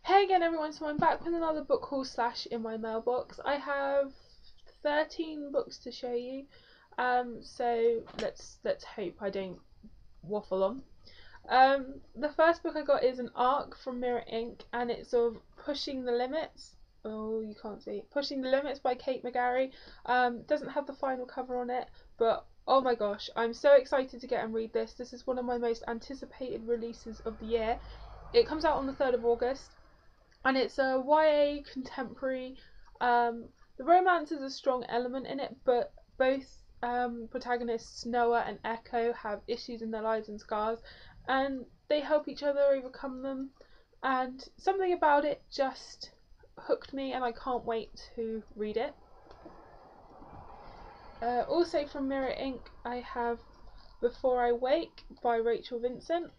Hey again everyone, so I'm back with another book haul slash in my mailbox. I have 13 books to show you, so let's hope I don't waffle on. The first book I got is an arc from Mirror Ink, and it's sort of Pushing the Limits. Oh, you can't see. Pushing the Limits by Kate McGarry. Doesn't have the final cover on it, but oh my gosh, I'm so excited to get and read this. This is one of my most anticipated releases of the year. It comes out on the 3rd of August. And it's a YA contemporary. The romance is a strong element in it, but both protagonists Noah and Echo have issues in their lives and scars, and they help each other overcome them. And something about it just hooked me, and I can't wait to read it. Also from Mirror Ink, I have Before I Wake by Rachel Vincent.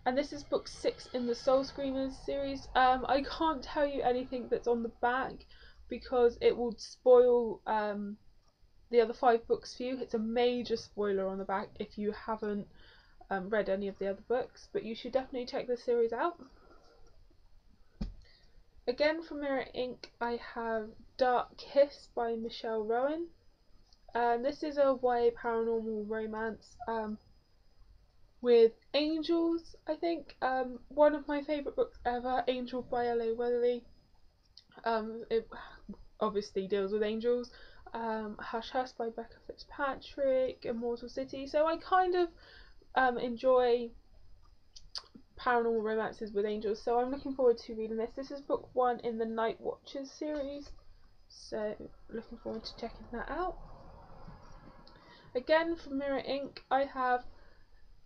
And this is book 6 in the Soul Screamers series. I can't tell you anything that's on the back because it would spoil the other 5 books for you. It's a major spoiler on the back if you haven't read any of the other books, but you should definitely check this series out. Again from Mirror Ink, I have Dark Kiss by Michelle Rowan. This is a YA paranormal romance with angels, I think. One of my favourite books ever, Angel by L.A. Weatherly. It obviously deals with angels. Hush Hush by Becca Fitzpatrick, Immortal City. So I kind of enjoy paranormal romances with angels, so I'm looking forward to reading this. This is book 1 in the Night Watchers series, so looking forward to checking that out. Again from Mirror Ink, I have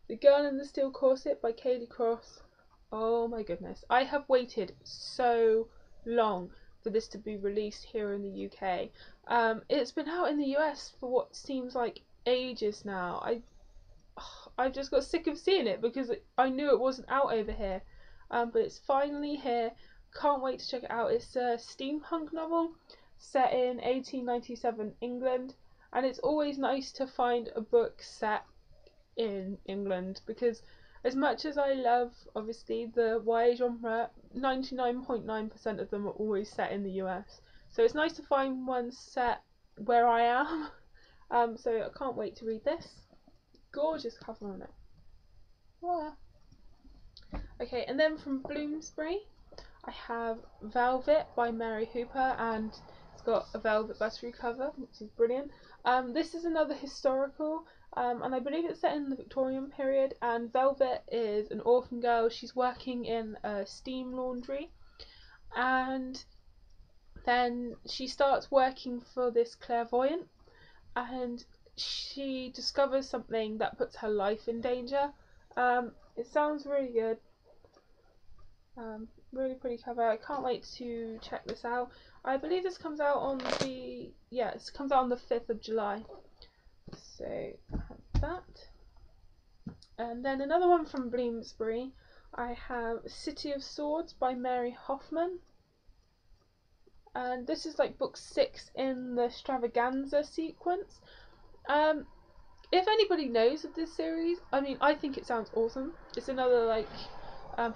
The Girl in the Steel Corset by Kaylee Cross. Oh my goodness, I have waited so long for this to be released here in the UK. It's been out in the US for what seems like ages now. I've just got sick of seeing it because I knew it wasn't out over here, but it's finally here. Can't wait to check it out. It's a steampunk novel set in 1897 England, and it's always nice to find a book set in England because as much as I love obviously the YA genre, 99.9% of them are always set in the US, so it's nice to find one set where I am. So I can't wait to read this. Gorgeous cover on it. Wow. Okay, and then from Bloomsbury I have Velvet by Mary Hooper, and it's got a velvet buttery cover, which is brilliant. This is another historical, and I believe it's set in the Victorian period, and Velvet is an orphan girl. She's working in a steam laundry, and then she starts working for this clairvoyant, and she discovers something that puts her life in danger. It sounds really good. Really pretty cover. I can't wait to check this out. I believe this comes out on the it comes out on the 5th of July. So I have that. And then another one from Bloomsbury. I have City of Swords by Mary Hoffman. And this is like book 6 in the Stravaganza sequence. If anybody knows of this series, I mean, I think it sounds awesome. It's another like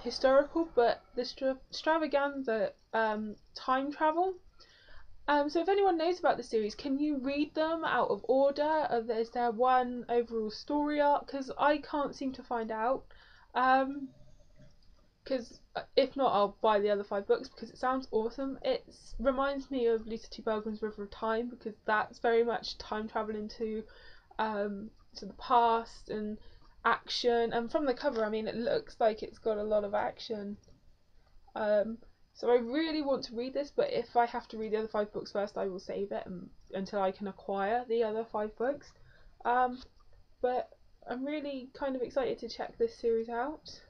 historical, but the Stravaganza time travel. So if anyone knows about the series, can you read them out of order? Is there one overall story arc? Because I can't seem to find out. Because if not, I'll buy the other 5 books because it sounds awesome. It reminds me of Lisa T. Bergman's River of Time, because that's very much time traveling to the past and action, and from the cover, I mean, it looks like it's got a lot of action. So I really want to read this, but if I have to read the other 5 books first, I will save it until I can acquire the other 5 books. But I'm really kind of excited to check this series out.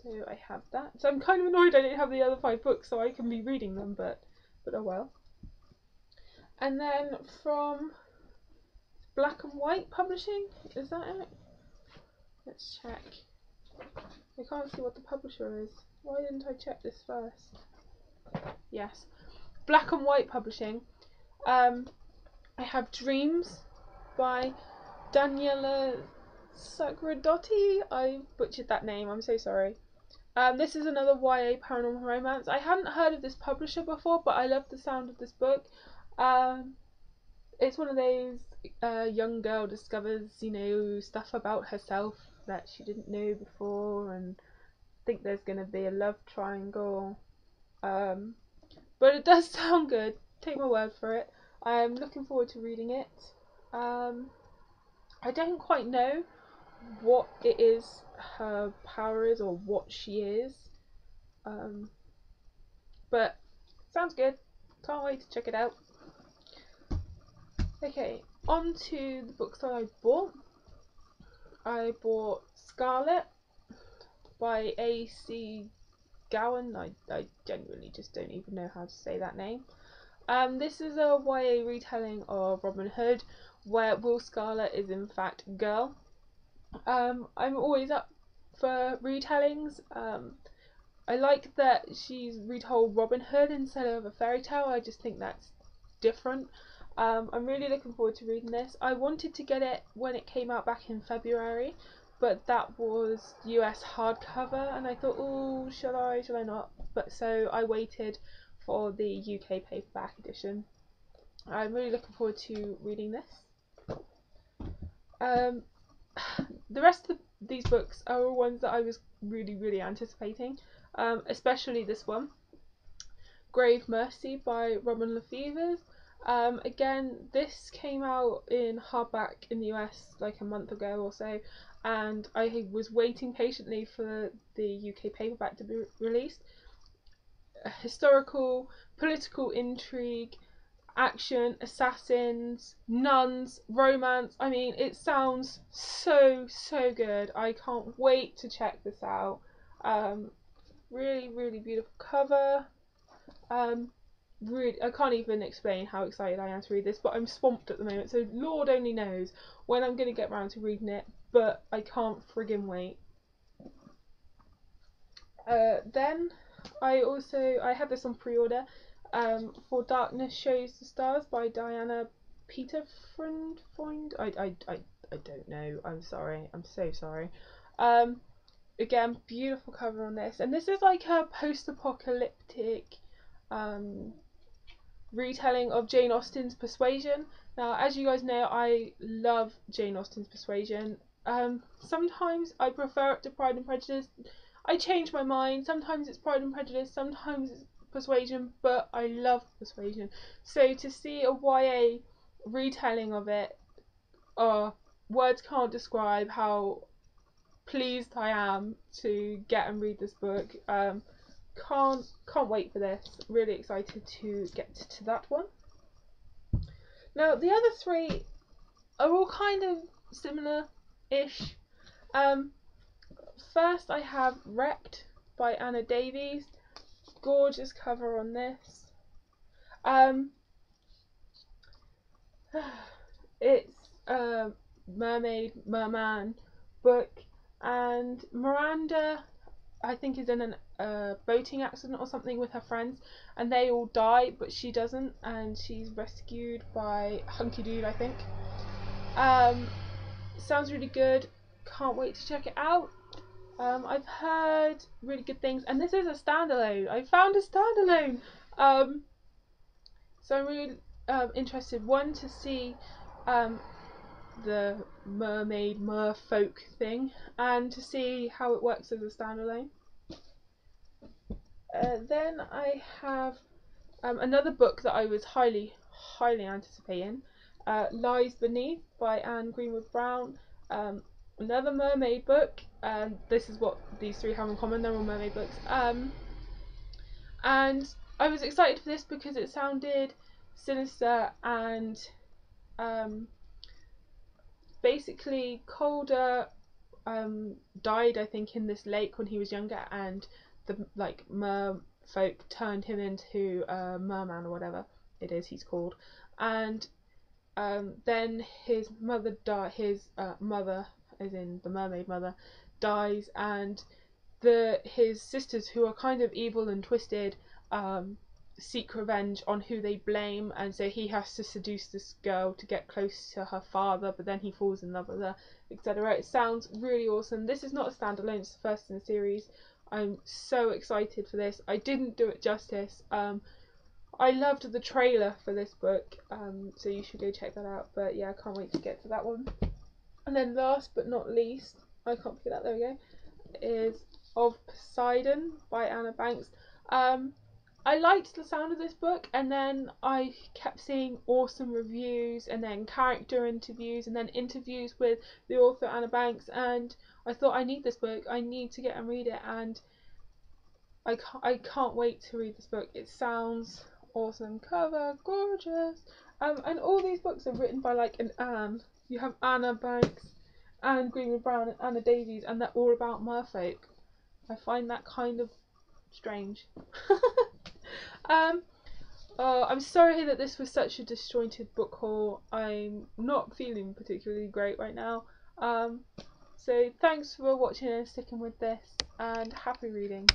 So I have that. So I'm kind of annoyed I don't have the other 5 books so I can be reading them, but oh well. And then from Black and White Publishing, is that it? Let's check. I can't see what the publisher is. Why didn't I check this first? Yes. Black and White Publishing. I have Dreams by Daniela Sagradotti. I butchered that name, I'm so sorry. This is another YA paranormal romance. I hadn't heard of this publisher before, but I love the sound of this book. It's one of those young girl discovers, stuff about herself that she didn't know before, and think there's going to be a love triangle. But it does sound good. Take my word for it. I'm looking forward to reading it. I don't quite know what it is her power is or what she is. But sounds good. Can't wait to check it out. Okay, on to the books that I bought. I bought Scarlet by A.C. Gowan. I genuinely just don't even know how to say that name. This is a YA retelling of Robin Hood, where Will Scarlet is in fact a girl. I'm always up for retellings. I like that she's retold Robin Hood instead of a fairy tale. I just think that's different. I'm really looking forward to reading this. I wanted to get it when it came out back in February, but that was US hardcover, and I thought, oh, should I not? But so I waited for the UK paperback edition. I'm really looking forward to reading this. The rest of these books are all ones that I was really anticipating, especially this one, Grave Mercy by Robin Lefevre. Again, this came out in hardback in the US like a month ago or so, and I was waiting patiently for the UK paperback to be released. Historical, political intrigue, action, assassins, nuns, romance. I mean, it sounds so good. I can't wait to check this out. Really beautiful cover. Really, I can't even explain how excited I am to read this, but I'm swamped at the moment, so Lord only knows when I'm going to get around to reading it, but I can't friggin' wait. Then I had this on pre-order, For Darkness Shows the Stars by Diana Peterfreund. I don't know. I'm sorry. I'm so sorry. Again, beautiful cover on this, and this is like a post-apocalyptic retelling of Jane Austen's Persuasion. Now, as you guys know, I love Jane Austen's Persuasion. Sometimes I prefer it to Pride and Prejudice. I change my mind. Sometimes it's Pride and Prejudice, sometimes it's Persuasion, but I love Persuasion. So to see a YA retelling of it, words can't describe how pleased I am to get and read this book. Can't wait for this. Really excited to get to that one. Now the other three are all kind of similar-ish. First I have Wrecked by Anna Davies. Gorgeous cover on this. It's a merman book, and Miranda, I think, is in a boating accident or something with her friends, and they all die, but she doesn't, and she's rescued by Hunky Dude, I think. Sounds really good. Can't wait to check it out. I've heard really good things, and this is a standalone. I found a standalone. So I'm really interested, one, to see the merfolk thing, and to see how it works as a standalone. Then I have another book that I was highly anticipating, Lies Beneath by Anne Greenwood Brown. Another mermaid book. This is what these three have in common, they're all mermaid books. And I was excited for this because it sounded sinister, and basically Calder died, I think, in this lake when he was younger, and the merfolk turned him into a merman or whatever it is he's called, and then his mother mother, as in the mermaid mother, dies, and his sisters, who are kind of evil and twisted, seek revenge on who they blame, and so he has to seduce this girl to get close to her father, but then he falls in love with her, etc. It sounds really awesome. This is not a standalone, it's the first in the series. I'm so excited for this. I didn't do it justice. I loved the trailer for this book, so you should go check that out. But yeah, I can't wait to get to that one. And then last but not least, I can't pick it up, there we go, is Of Poseidon by Anna Banks. I liked the sound of this book, and then I kept seeing awesome reviews and then character interviews and then interviews with the author Anna Banks, and I thought, I need this book, I need to get and read it, and I can't wait to read this book. It sounds awesome. Cover, gorgeous. And all these books are written by like an Anne. You have Anna Banks, Anne Greenwood Brown, and Anna Davies, and they're all about merfolk. I find that kind of strange. I'm sorry that this was such a disjointed book haul. I'm not feeling particularly great right now. So thanks for watching and sticking with this, and happy reading.